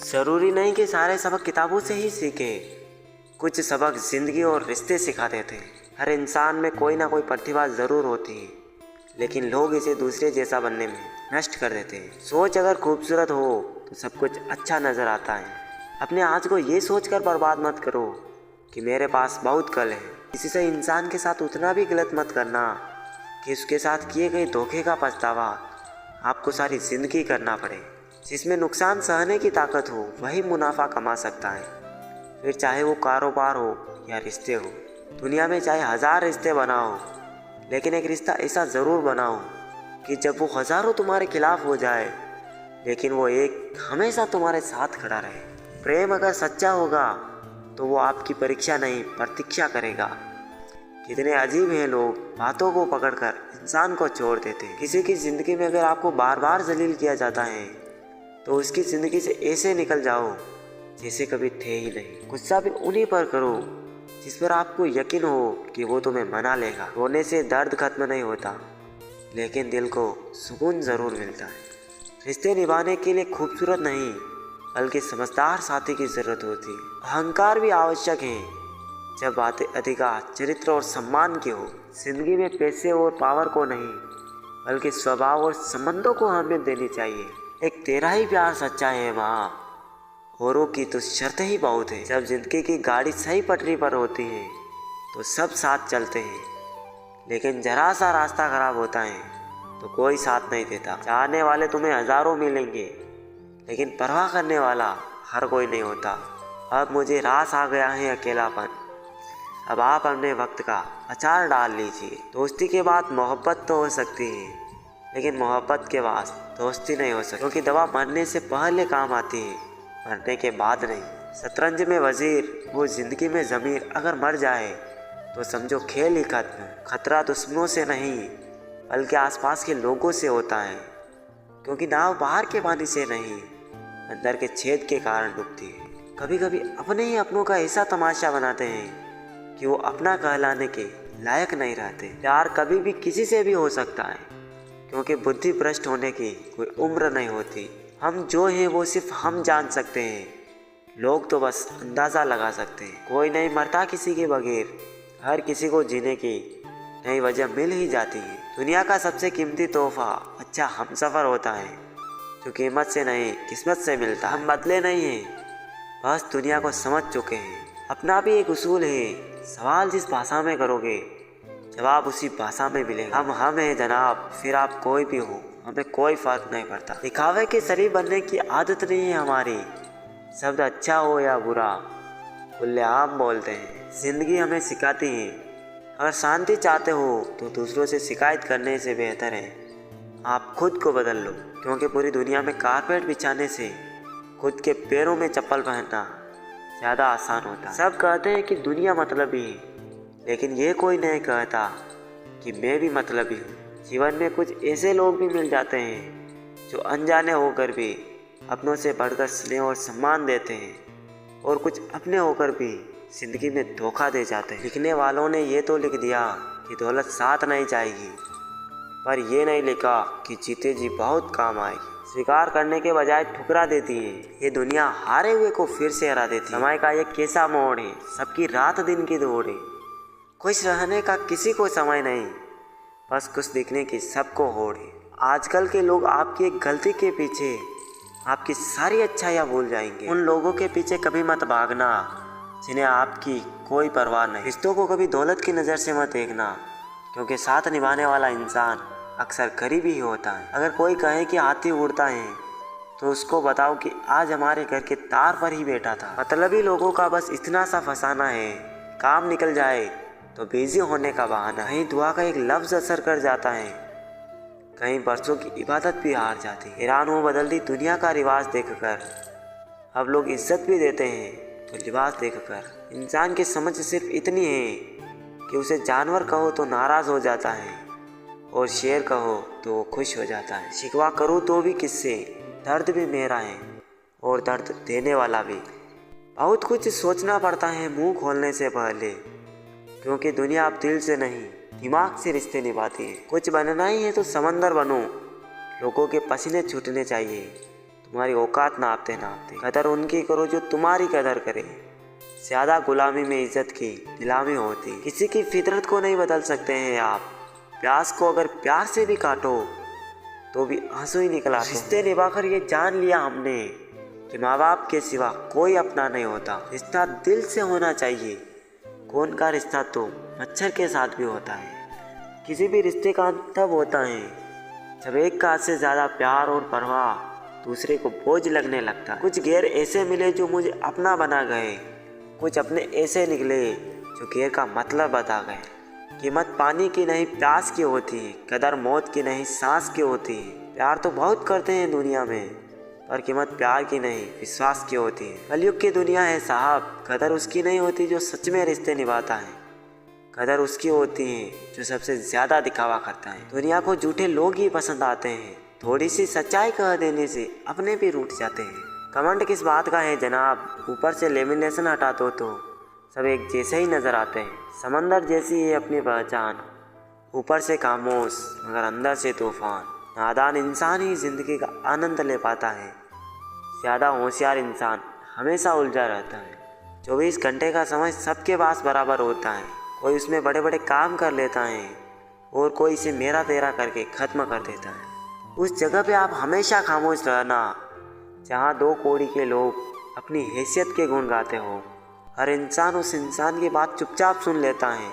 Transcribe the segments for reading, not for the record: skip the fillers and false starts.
ज़रूरी नहीं कि सारे सबक किताबों से ही सीखे, कुछ सबक ज़िंदगी और रिश्ते सिखा देते हैं। हर इंसान में कोई ना कोई प्रतिभा ज़रूर होती है, लेकिन लोग इसे दूसरे जैसा बनने में नष्ट कर देते हैं। सोच अगर खूबसूरत हो तो सब कुछ अच्छा नज़र आता है। अपने आज को ये सोचकर बर्बाद मत करो कि मेरे पास बहुत कल है। किसी से इंसान के साथ उतना भी गलत मत करना कि उसके साथ किए गए धोखे का पछतावा आपको सारी ज़िंदगी करना पड़े। जिसमें नुकसान सहने की ताकत हो वही मुनाफा कमा सकता है, फिर चाहे वो कारोबार हो या रिश्ते हो। दुनिया में चाहे 1000 रिश्ते बनाओ, लेकिन एक रिश्ता ऐसा ज़रूर बनाओ कि जब वो हज़ारों तुम्हारे खिलाफ हो जाए, लेकिन वो एक हमेशा तुम्हारे साथ खड़ा रहे। प्रेम अगर सच्चा होगा तो वो आपकी परीक्षा नहीं प्रतीक्षा करेगा। कितने अजीब हैं लोग, बातों को पकड़कर इंसान को छोड़ देते हैं। किसी की ज़िंदगी में अगर आपको बार बार जलील किया जाता है तो उसकी ज़िंदगी से ऐसे निकल जाओ जैसे कभी थे ही नहीं। गुस्सा भी उन्हीं पर करो जिस पर आपको यकीन हो कि वो तुम्हें मना लेगा। रोने से दर्द खत्म नहीं होता, लेकिन दिल को सुकून ज़रूर मिलता है। रिश्ते निभाने के लिए खूबसूरत नहीं बल्कि समझदार साथी की ज़रूरत होती है। अहंकार भी आवश्यक है जब बातें अधिकार, चरित्र और सम्मान की हो। जिंदगी में पैसे और पावर को नहीं बल्कि स्वभाव और संबंधों को अहमियत देनी चाहिए। एक तेरा ही प्यार सच्चा है माँ, औरों की तो शर्तें ही बहुत है। जब जिंदगी की गाड़ी सही पटरी पर होती है तो सब साथ चलते हैं, लेकिन जरा सा रास्ता खराब होता है तो कोई साथ नहीं देता। चाहने वाले तुम्हें हज़ारों मिलेंगे, लेकिन परवाह करने वाला हर कोई नहीं होता। अब मुझे रास आ गया है अकेलापन, अब आप अपने वक्त का अचार डाल लीजिए। दोस्ती के बाद मोहब्बत तो हो सकती है, लेकिन मोहब्बत के बाद दोस्ती नहीं हो सकती, क्योंकि दवा मरने से पहले काम आती है, मरने के बाद नहीं। शतरंज में वजीर वो जिंदगी में ज़मीर अगर मर जाए तो समझो खेल ही खत्म। खतरा दुश्मनों से नहीं बल्कि आसपास के लोगों से होता है, क्योंकि नाव बाहर के पानी से नहीं अंदर के छेद के कारण डूबती है। कभी कभी अपने ही अपनों का ऐसा तमाशा बनाते हैं कि वो अपना कहलाने के लायक नहीं रहते। प्यार कभी भी किसी से भी हो सकता है, क्योंकि बुद्धि भ्रष्ट होने की कोई उम्र नहीं होती। हम जो हैं वो सिर्फ हम जान सकते हैं, लोग तो बस अंदाज़ा लगा सकते हैं। कोई नहीं मरता किसी के बगैर, हर किसी को जीने की नई वजह मिल ही जाती है। दुनिया का सबसे कीमती तोहफा अच्छा हमसफ़र होता है, जो कीमत से नहीं किस्मत से मिलता। हम बदले नहीं हैं, बस दुनिया को समझ चुके हैं। अपना भी एक उसूल है, सवाल जिस भाषा में करोगे जवाब उसी भाषा में मिलेगा। हम हैं जनाब, फिर आप कोई भी हो, हमें कोई फर्क नहीं पड़ता। दिखावे के शरीर बनने की आदत नहीं है हमारी, शब्द अच्छा हो या बुरा खुलेआम बोलते हैं। जिंदगी हमें सिखाती है, अगर शांति चाहते हो तो दूसरों से शिकायत करने से बेहतर है आप खुद को बदल लो, क्योंकि पूरी दुनिया में कारपेट बिछाने से खुद के पैरों में चप्पल पहनना ज़्यादा आसान होता है। सब कहते हैं कि दुनिया मतलबी है, लेकिन ये कोई नहीं कहता कि मैं भी मतलबी हूँ। जीवन में कुछ ऐसे लोग भी मिल जाते हैं जो अनजाने होकर भी अपनों से बढ़कर स्नेह और सम्मान देते हैं, और कुछ अपने होकर भी जिंदगी में धोखा दे जाते हैं। लिखने वालों ने ये तो लिख दिया कि दौलत साथ नहीं जाएगी, पर ये नहीं लिखा कि जीते जी बहुत काम आएगी। स्वीकार करने के बजाय ठुकरा देती है, ये दुनिया हारे हुए को फिर से हरा देती है। समय का ये कैसा मोड़ है, सबकी रात दिन की दौड़ है। खुश रहने का किसी को समय नहीं, बस खुश दिखने की सबको होड़ है। आजकल के लोग आपकी एक गलती के पीछे आपकी सारी अच्छाइयाँ भूल जाएंगे। उन लोगों के पीछे कभी मत भागना जिन्हें आपकी कोई परवाह नहीं। रिश्तों को कभी दौलत की नज़र से मत देखना, क्योंकि साथ निभाने वाला इंसान अक्सर गरीब ही होता है। अगर कोई कहे कि हाथी उड़ता है तो उसको बताओ कि आज हमारे घर के तार पर ही बैठा था। मतलबी लोगों का बस इतना सा फसाना है, काम निकल जाए तो बिजी होने का बहाना। कहीं दुआ का एक लफ्ज़ असर कर जाता है, कहीं बरसों की इबादत भी हार जाती है। हैरान हो बदलती दुनिया का रिवाज देखकर, अब लोग इज्जत भी देते हैं तो लिबास देखकर। इंसान की समझ सिर्फ इतनी है कि उसे जानवर कहो तो नाराज़ हो जाता है, और शेर कहो तो वो खुश हो जाता है। शिकवा करूँ तो भी किससे, दर्द भी मेरा है और दर्द देने वाला भी। बहुत कुछ सोचना पड़ता है मुंह खोलने से पहले, क्योंकि दुनिया अब दिल से नहीं दिमाग से रिश्ते निभाती है। कुछ बनना ही है तो समंदर बनो, लोगों के पसीने छूटने चाहिए तुम्हारी औकात नापते नापते। कदर उनकी करो जो तुम्हारी कदर करे। ज़्यादा गुलामी में इज्जत की नीलामी होती। किसी की फितरत को नहीं बदल सकते हैं आप। प्यास को अगर प्यार से भी काटो तो भी आंसू ही निकल आते। रिश्ते निभाकर ये जान लिया हमने कि माँ बाप के सिवा कोई अपना नहीं होता। रिश्ता दिल से होना चाहिए। खून का रिश्ता तो मच्छर के साथ भी होता है। किसी भी रिश्ते का अंत तब होता है जब एक का से ज़्यादा प्यार और परवाह दूसरे को बोझ लगने लगता। कुछ गैर ऐसे मिले जो मुझे अपना बना गए, कुछ अपने ऐसे निकले जो गैर का मतलब बता गए। कीमत पानी की नहीं प्यास की होती है, कदर मौत की नहीं सांस की होती है। प्यार तो बहुत करते हैं दुनिया में, पर कीमत प्यार की नहीं विश्वास की होती है। कलयुग की दुनिया है साहब, कदर उसकी नहीं होती जो सच में रिश्ते निभाता है। कदर उसकी होती है जो सबसे ज़्यादा दिखावा करता है। दुनिया को झूठे लोग ही पसंद आते हैं, थोड़ी सी सच्चाई कह देने से अपने भी रूठ जाते हैं। कमेंट किस बात का है जनाब, ऊपर से लेमिनेशन हटा दो तो सब एक जैसे ही नज़र आते हैं। समंदर जैसी है अपनी पहचान, ऊपर से खामोश मगर अंदर से तूफान। नादान इंसान ही ज़िंदगी का आनंद ले पाता है, ज़्यादा होशियार इंसान हमेशा उलझा रहता है। 24 घंटे का समय सबके पास बराबर होता है, कोई उसमें बड़े बड़े काम कर लेता है और कोई इसे मेरा तेरा करके ख़त्म कर देता है। उस जगह पे आप हमेशा खामोश रहना जहाँ दो कौड़ी के लोग अपनी हैसियत के गुण गाते हो। हर इंसान उस इंसान की बात चुपचाप सुन लेता है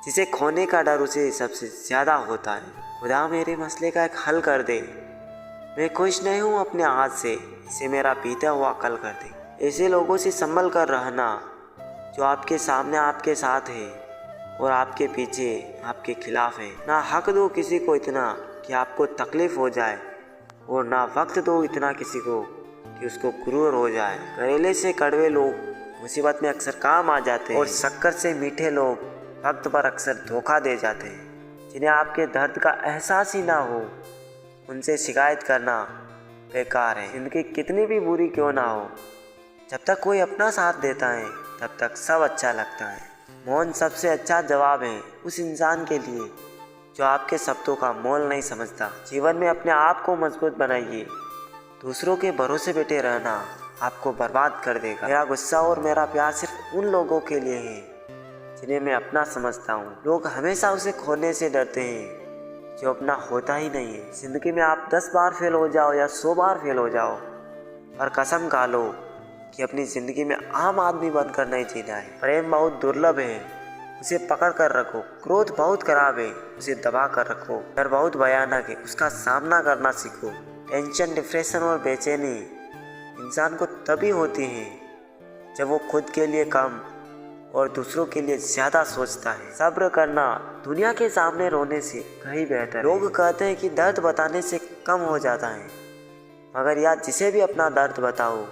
जिसे खोने का डर उसे सबसे ज़्यादा होता है। खुदा मेरे मसले का एक हल कर दे, मैं खुश नहीं हूँ अपने हाथ से, इसे मेरा बीता हुआ कल कर दे। ऐसे लोगों से संभल कर रहना जो आपके सामने आपके साथ है और आपके पीछे आपके खिलाफ है। ना हक दो किसी को इतना कि आपको तकलीफ़ हो जाए और ना वक्त दो इतना किसी को कि उसको गुरूर हो जाए। करेले से कड़वे लोग मुसीबत में अक्सर काम आ जाते हैं और शक्कर से मीठे लोग वक्त पर अक्सर धोखा दे जाते हैं। जिन्हें आपके दर्द का एहसास ही ना हो उनसे शिकायत करना बेकार है। जिंदगी कितनी भी बुरी क्यों ना हो, जब तक कोई अपना साथ देता है तब तक सब अच्छा लगता है। मौन सबसे अच्छा जवाब है उस इंसान के लिए जो आपके शब्दों का मोल नहीं समझता। जीवन में अपने आप को मजबूत बनाइए, दूसरों के भरोसे बैठे रहना आपको बर्बाद कर देगा। मेरा गुस्सा और मेरा प्यार सिर्फ उन लोगों के लिए है जिन्हें मैं अपना समझता हूँ। लोग हमेशा उसे खोने से डरते हैं जो अपना होता ही नहीं है। जिंदगी में आप 10 बार फेल हो जाओ या 100 बार फेल हो जाओ, पर कसम खा लो कि अपनी ज़िंदगी में आम आदमी बनकर नहीं जीना है। प्रेम बहुत दुर्लभ है, उसे पकड़ कर रखो। क्रोध बहुत खराब है, उसे दबा कर रखो। डर बहुत भयानक है, उसका सामना करना सीखो। टेंशन, डिप्रेशन और बेचैनी इंसान को तभी होती है जब वो खुद के लिए कम और दूसरों के लिए ज़्यादा सोचता है। सब्र करना दुनिया के सामने रोने से कहीं बेहतर है। लोग कहते हैं कि दर्द बताने से कम हो जाता है, मगर यार जिसे भी अपना दर्द बताओ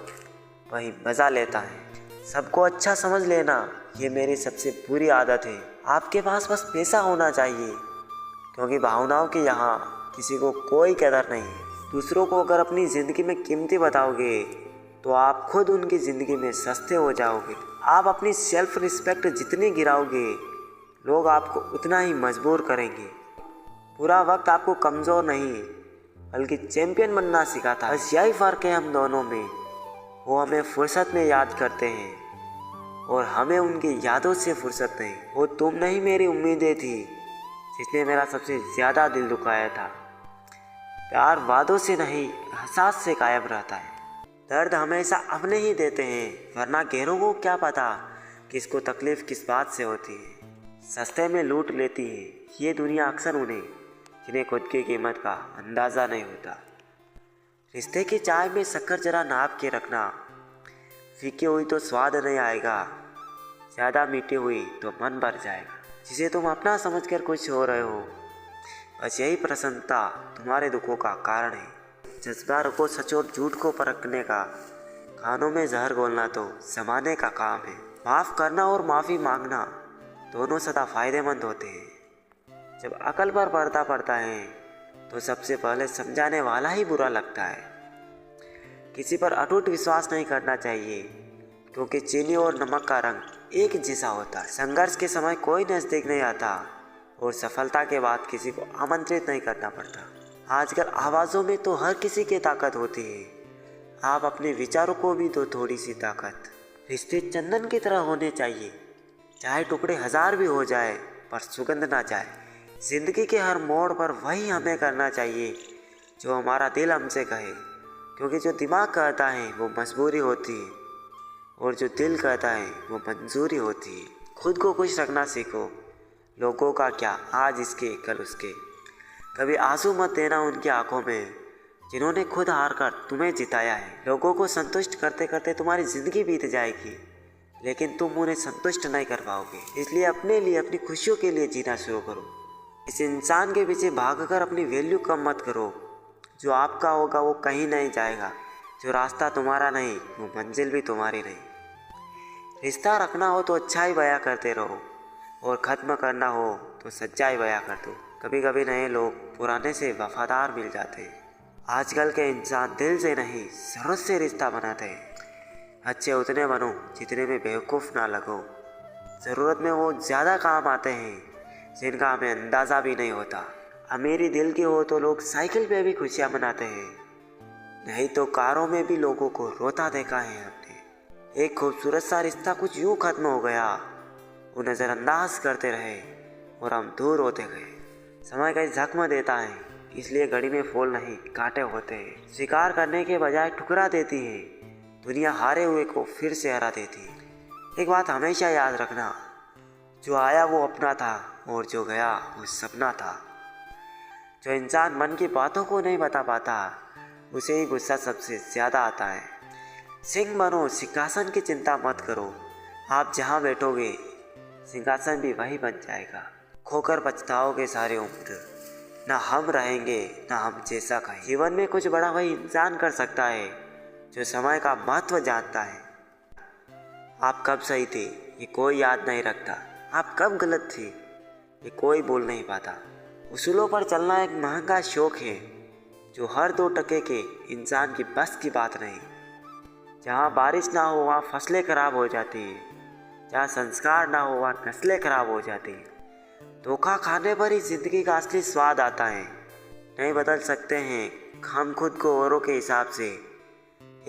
वही मज़ा लेता है। सबको अच्छा समझ लेना ये मेरी सबसे बुरी आदत है। आपके पास बस पैसा होना चाहिए, क्योंकि भावनाओं के यहाँ किसी को कोई कदर नहीं है। दूसरों को अगर अपनी ज़िंदगी में कीमती बताओगे तो आप खुद उनकी ज़िंदगी में सस्ते हो जाओगे। आप अपनी सेल्फ रिस्पेक्ट जितनी गिराओगे लोग आपको उतना ही मजबूर करेंगे। पूरा वक्त आपको कमज़ोर नहीं बल्कि चैंपियन बनना सिखाता है। बस यही फ़र्क है हम दोनों में, वो हमें फुर्सत में याद करते हैं और हमें उनकी यादों से फुर्सत नहीं। वो तुम नहीं मेरी उम्मीदें थी जिसने मेरा सबसे ज़्यादा दिल दुखाया था। प्यार वादों से नहीं एहसास से कायम रहता है। दर्द हमेशा अपने ही देते हैं, वरना गैरों को क्या पता किसको तकलीफ़ किस बात से होती है। सस्ते में लूट लेती है ये दुनिया अक्सर उन्हें जिन्हें खुद की कीमत का अंदाज़ा नहीं होता। रिश्ते की चाय में शक्कर जरा नाप के रखना, फीकी हुई तो स्वाद नहीं आएगा, ज़्यादा मीठी हुई तो मन भर जाएगा। जिसे तुम अपना समझकर खुश हो रहे हो बस यही प्रसन्नता तुम्हारे दुखों का कारण है। जज्बा रखो सच और झूठ को परखने का, खानों में जहर घोलना तो ज़माने का काम है। माफ़ करना और माफ़ी मांगना दोनों सदा फ़ायदेमंद होते हैं। जब अकल पर पर्दा पड़ता है तो सबसे पहले समझाने वाला ही बुरा लगता है। किसी पर अटूट विश्वास नहीं करना चाहिए, क्योंकि चीनी और नमक का रंग एक जैसा होता है। संघर्ष के समय कोई नज़दीक नहीं आता और सफलता के बाद किसी को आमंत्रित नहीं करना पड़ता। आजकल आवाज़ों में तो हर किसी की ताकत होती है, आप अपने विचारों को भी दो थोड़ी सी ताकत। रिश्ते चंदन की तरह होने चाहिए, चाहे टुकड़े 1000 भी हो जाए पर सुगंध ना जाए। जिंदगी के हर मोड़ पर वही हमें करना चाहिए जो हमारा दिल हमसे कहे, क्योंकि जो दिमाग कहता है वो मजबूरी होती है और जो दिल कहता है वो मंजूरी होती है। खुद को खुश रखना सीखो, लोगों का क्या आज इसके कल उसके। कभी आंसू मत देना उनकी आंखों में जिन्होंने खुद हार कर तुम्हें जिताया है। लोगों को संतुष्ट करते करते तुम्हारी ज़िंदगी बीत जाएगी, लेकिन तुम उन्हें संतुष्ट नहीं कर पाओगे। इसलिए अपने लिए, अपनी खुशियों के लिए जीना शुरू करो। इस इंसान के पीछे भागकर अपनी वैल्यू कम मत करो। जो आपका होगा वो कहीं नहीं जाएगा। जो रास्ता तुम्हारा नहीं वो मंजिल भी तुम्हारी नहीं। रिश्ता रखना हो तो अच्छाई बयां करते रहो और ख़त्म करना हो तो सच्चाई बयां कर दो। कभी कभी नए लोग पुराने से वफादार मिल जाते हैं। आजकल के इंसान दिल से नहीं ज़रूरत से रिश्ता बनाते हैं। अच्छे उतने बनो जितने में बेवकूफ़ ना लगो। ज़रूरत में वो ज़्यादा काम आते हैं जिनका हमें अंदाज़ा भी नहीं होता। अमीरी दिल की हो तो लोग साइकिल पे भी खुशियाँ मनाते हैं, नहीं तो कारों में भी लोगों को रोता देखा है हमने। एक खूबसूरत सा रिश्ता कुछ यूँ ख़त्म हो गया, वो नज़रअंदाज करते रहे और हम दूर होते गए। समय कई जख्म देता है, इसलिए घड़ी में फूल नहीं कांटे होते हैं। स्वीकार करने के बजाय ठुकरा देती है दुनिया, हारे हुए को फिर से हरा देती है। एक बात हमेशा याद रखना, जो आया वो अपना था और जो गया वो सपना था। जो इंसान मन की बातों को नहीं बता पाता उसे ही गुस्सा सबसे ज़्यादा आता है। सिंह बनो, सिंहासन की चिंता मत करो। आप जहाँ बैठोगे सिंहासन भी वही बन जाएगा। खोकर पछताओगे सारी उम्र, ना हम रहेंगे ना हम जैसा कहें। जीवन में कुछ बड़ा वही इंसान कर सकता है जो समय का महत्व जानता है। आप कब सही थे ये कोई याद नहीं रखता, आप कब गलत थे ये कोई बोल नहीं पाता। उसूलों पर चलना एक महंगा शौक है जो हर 2 टके के इंसान की बस की बात नहीं। जहाँ बारिश ना हो वहाँ फसलें खराब हो जाती हैं, जहाँ संस्कार ना हो वहाँ नस्लें खराब हो जाती हैं। धोखा खाने पर ही जिंदगी का असली स्वाद आता है। नहीं बदल सकते हैं हम खुद को औरों के हिसाब से।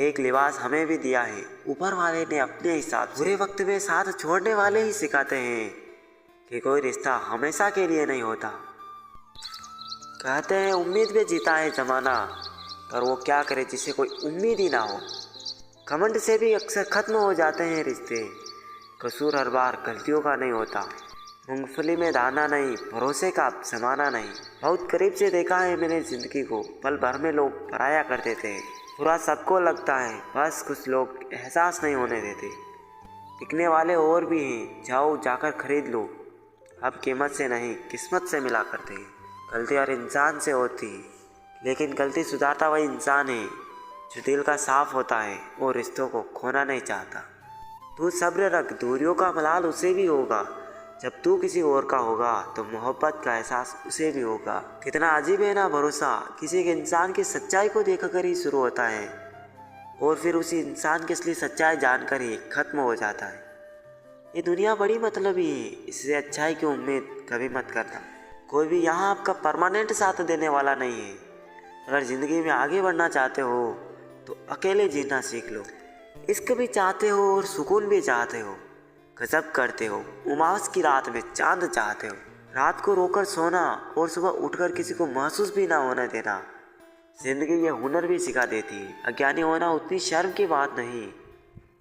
एक लिबास हमें भी दिया है ऊपर वाले ने अपने हिसाब से। बुरे वक्त में साथ छोड़ने वाले ही सिखाते हैं कि कोई रिश्ता हमेशा के लिए नहीं होता। कहते हैं उम्मीद में जीता है जमाना, पर वो क्या करे जिसे कोई उम्मीद ही ना हो। घमंड से भी अक्सर खत्म हो जाते हैं रिश्ते। कसूर हर बार गलतियों का नहीं होता। मूंगफली में दाना नहीं, भरोसे का जमाना नहीं। बहुत करीब से देखा है मैंने ज़िंदगी को, पल भर में लोग पराया कर देते हैं। बुरा सबको लगता है, बस कुछ लोग एहसास नहीं होने देते। बिकने वाले और भी हैं, जाओ जाकर खरीद लो। अब कीमत से नहीं किस्मत से मिला करते हैं। गलती हर इंसान से होती है, लेकिन गलती सुधारता वही इंसान है जो दिल का साफ होता है और रिश्तों को खोना नहीं चाहता। तू सब्र रख, दूरियों का मलाल उसे भी होगा। जब तू किसी और का होगा तो मोहब्बत का एहसास उसे भी होगा। कितना अजीब है ना, भरोसा किसी के इंसान की सच्चाई को देखकर ही शुरू होता है और फिर उसी इंसान की असली सच्चाई जानकर ही खत्म हो जाता है। ये दुनिया बड़ी मतलबी है, इससे अच्छाई की उम्मीद कभी मत करना। कोई भी यहाँ आपका परमानेंट साथ देने वाला नहीं है। अगर ज़िंदगी में आगे बढ़ना चाहते हो तो अकेले जीना सीख लो। इश्क भी चाहते हो और सुकून भी चाहते हो, गजब करते हो। उमास की रात में चांद चाहते हो। रात को रोकर सोना और सुबह उठकर किसी को महसूस भी ना होने देना। जिंदगी ये हुनर भी सिखा देती है। अज्ञानी होना उतनी शर्म की बात नहीं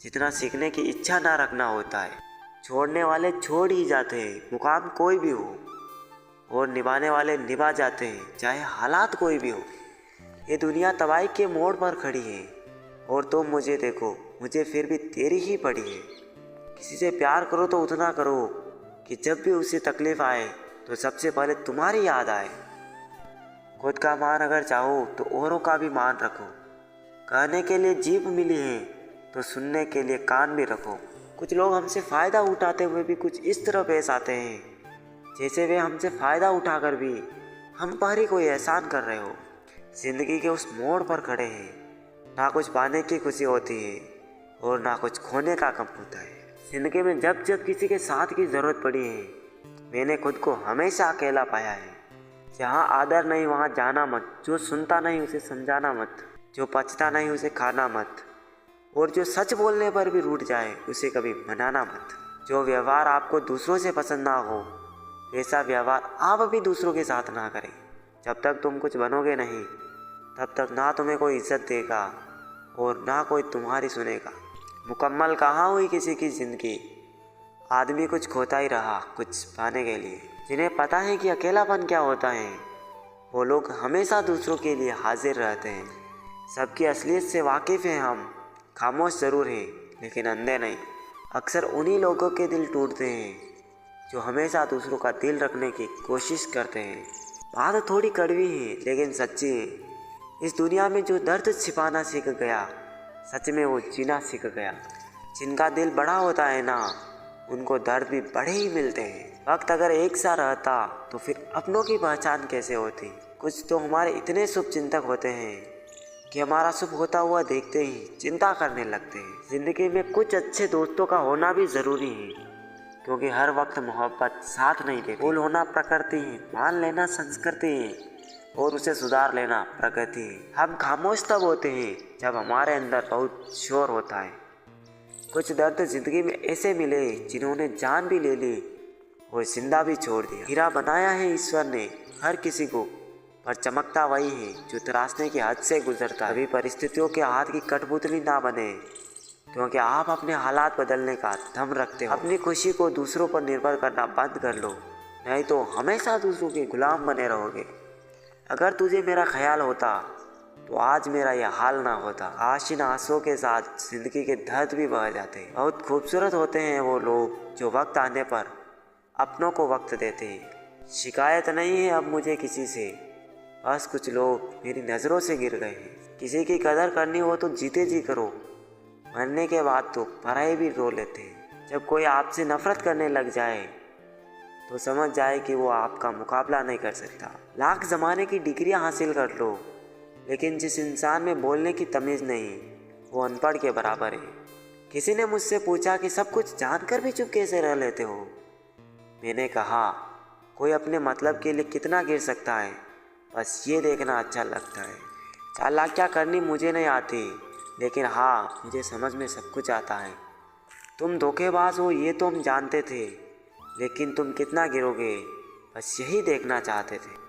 जितना सीखने की इच्छा ना रखना होता है। छोड़ने वाले छोड़ ही जाते हैं, मुकाम कोई भी हो, और निभाने वाले निभा जाते हैं, चाहे हालात कोई भी हो। ये दुनिया तबाही के मोड़ पर खड़ी है और तुम मुझे देखो, मुझे फिर भी तेरी ही पड़ी है। किसी से प्यार करो तो उतना करो कि जब भी उसे तकलीफ आए तो सबसे पहले तुम्हारी याद आए। खुद का मान अगर चाहो तो औरों का भी मान रखो। कहने के लिए जीभ मिली है तो सुनने के लिए कान भी रखो। कुछ लोग हमसे फ़ायदा उठाते हुए भी कुछ इस तरह पेश आते हैं जैसे वे हमसे फ़ायदा उठाकर भी हम पर ही कोई एहसान कर रहे हो। ज़िंदगी के उस मोड़ पर खड़े हैं, ना कुछ पाने की खुशी होती है और ना कुछ खोने का गम होता है। ज़िंदगी में जब जब किसी के साथ की ज़रूरत पड़ी है, मैंने खुद को हमेशा अकेला पाया है। जहाँ आदर नहीं वहाँ जाना मत, जो सुनता नहीं उसे समझाना मत, जो पचता नहीं उसे खाना मत, और जो सच बोलने पर भी रूठ जाए उसे कभी मनाना मत। जो व्यवहार आपको दूसरों से पसंद ना हो वैसा व्यवहार आप भी दूसरों के साथ ना करें। जब तक तुम कुछ बनोगे नहीं तब तक ना तुम्हें कोई इज्जत देगा और ना कोई तुम्हारी सुनेगा। मुकम्मल कहाँ हुई किसी की ज़िंदगी, आदमी कुछ खोता ही रहा कुछ पाने के लिए। जिन्हें पता है कि अकेलापन क्या होता है वो लोग हमेशा दूसरों के लिए हाजिर रहते हैं। सबकी असलियत से वाकिफ़ हैं हम, खामोश ज़रूर हैं लेकिन अंधे नहीं। अक्सर उन्हीं लोगों के दिल टूटते हैं जो हमेशा दूसरों का दिल रखने की कोशिश करते हैं। बात थोड़ी कड़वी है लेकिन सच्ची है। इस दुनिया में जो दर्द छिपाना सीख गया सच में वो जीना सीख गया। जिनका दिल बड़ा होता है ना उनको दर्द भी बड़े ही मिलते हैं। वक्त अगर एक सा रहता तो फिर अपनों की पहचान कैसे होती। कुछ तो हमारे इतने शुभ चिंतक होते हैं कि हमारा शुभ होता हुआ देखते ही चिंता करने लगते हैं। ज़िंदगी में कुछ अच्छे दोस्तों का होना भी ज़रूरी है, क्योंकि हर वक्त मोहब्बत साथ नहीं देती। भूल होना प्रकृति है, मान लेना संस्कृति है और उसे सुधार लेना प्रगति है। हम खामोश तब होते हैं जब हमारे अंदर बहुत शोर होता है। कुछ दर्द जिंदगी में ऐसे मिले जिन्होंने जान भी ले ली और जिंदा भी छोड़ दिया। हीरा बनाया है ईश्वर ने हर किसी को, पर चमकता वही है जो तराशने की हद से गुजरता है। अभी परिस्थितियों के हाथ की कठपुतली ना बने, क्योंकि आप अपने हालात बदलने का दम रखते हो। अपनी खुशी को दूसरों पर निर्भर करना बंद कर लो, नहीं तो हमेशा दूसरों के गुलाम बने रहोगे। अगर तुझे मेरा ख्याल होता तो आज मेरा यह हाल ना होता। आज इन आंसुओं के साथ जिंदगी के दर्द भी बह जाते हैं। बहुत खूबसूरत होते हैं वो लोग जो वक्त आने पर अपनों को वक्त देते हैं। शिकायत नहीं है अब मुझे किसी से, बस कुछ लोग मेरी नज़रों से गिर गए हैं। किसी की कदर करनी हो तो जीते जी करो, मरने के बाद तो पराए भी रो लेते हैं। जब कोई आपसे नफरत करने लग जाए तो समझ जाए कि वो आपका मुकाबला नहीं कर सकता। लाख ज़माने की डिग्रियां हासिल कर लो, लेकिन जिस इंसान में बोलने की तमीज़ नहीं वो अनपढ़ के बराबर है। किसी ने मुझसे पूछा कि सब कुछ जानकर भी चुप कैसे रह लेते हो। मैंने कहा कोई अपने मतलब के लिए कितना गिर सकता है, बस ये देखना अच्छा लगता है। चालाकियाँ करनी मुझे नहीं आती, लेकिन हाँ मुझे समझ में सब कुछ आता है। तुम धोखेबाज हो ये तो हम जानते थे, लेकिन तुम कितना गिरोगे बस यही देखना चाहते थे।